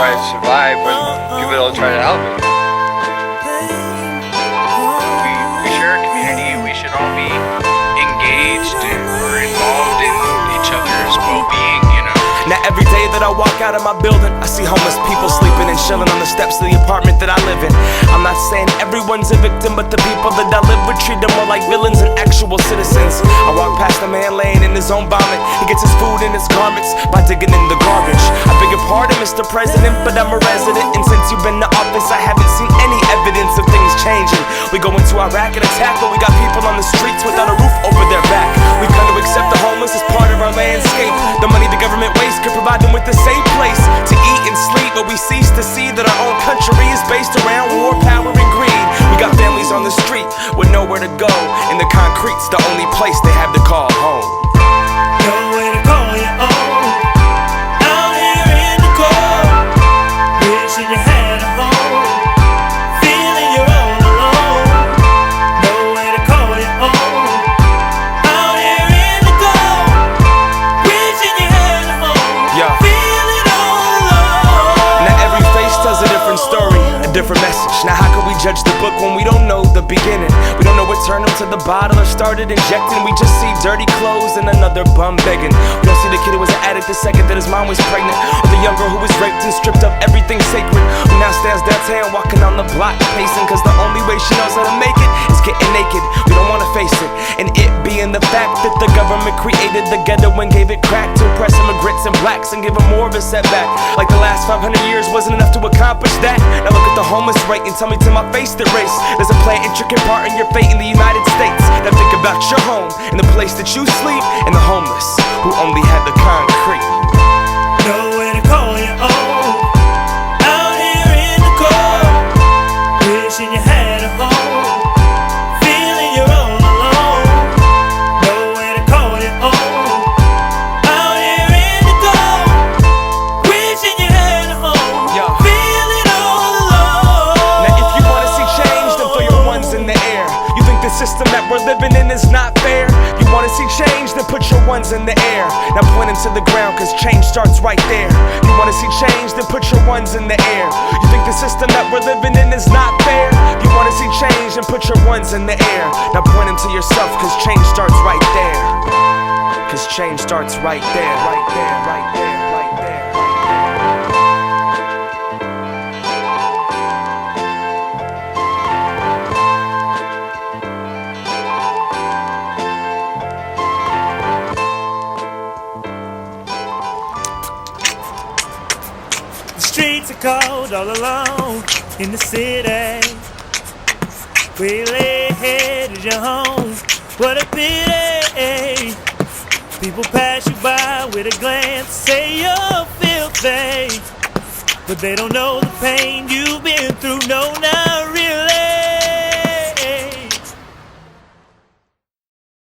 try to survive when people don't try to help me. We share a community. We should all be engaged or involved in each other's well-being, you know. Now every day that I walk out of my building, I see homeless people sleeping and chilling on the steps of the apartment that I live in. I'm not saying everyone's a victim, but the people that I live with treat them more like villains than actual citizens. I walk past a man laying in his own vomit. He gets his food and his garments by digging in the garbage. I beg your pardon, Mr. President, but I'm a resident, and since you've been to office, I haven't seen any evidence of things changing. We go into Iraq and attack, but we got people on the streets without a roof over their back. We've come to accept the homeless as part of our landscape. The money the government wastes could provide them with the same place to eat and sleep, but we cease to see that our own country is based around war, power, and greed. We got families on the street with nowhere to go, and the concrete's the only place they have to call home. Nowhere to call your own. Out here in the cold, wishing you had a home, feeling you're all alone. Nowhere to call your own. Out here in the cold, wishing you had a home, feeling all alone. Now every face tells a different story, a different message. Now how can we judge the book when we don't know the beginning? We don't know what turned him to the bottle or started injecting. We just see dirty clothes and another bum begging. We don't see the kid who was an addict the second that his mom was pregnant, or the young girl who was raped and stripped of everything sacred, who now stands downtown walking on the block pacing, cause the only way she knows how to make it is getting naked. We don't wanna face it, and it being the fact that the government created the ghetto and gave it crack to oppress immigrants and blacks and give them more of a setback. Like the last 500 years wasn't enough to accomplish that. Now look at the homeless rate and tell me to my face that race doesn't play an intricate part in your fate in the United States. Now think about your home and the place that you sleep, and the homeless who only had the concrete. Nowhere to call your own. Out here in the cold, wishing you had a home, feeling you're all alone. Nowhere to call your own. Out here in the cold, wishing you had a home, feeling all alone. Now if you wanna see change, then throw your ones in the air. You think the system that we're living in is not fair? You wanna see change, then put your ones in the air. Now point them to the ground, cause change starts right there. You wanna see change, then put your ones in the air. You think the system that we're living in is not fair? You wanna see change, then put your ones in the air. Now point them to yourself, cause change starts right there. Cause change starts right there, right there, right there, right there. Streets are cold all alone in the city. We lay headed your home. What a pity. People pass you by with a glance, say you're filthy, but they don't know the pain you've been through. No, not really.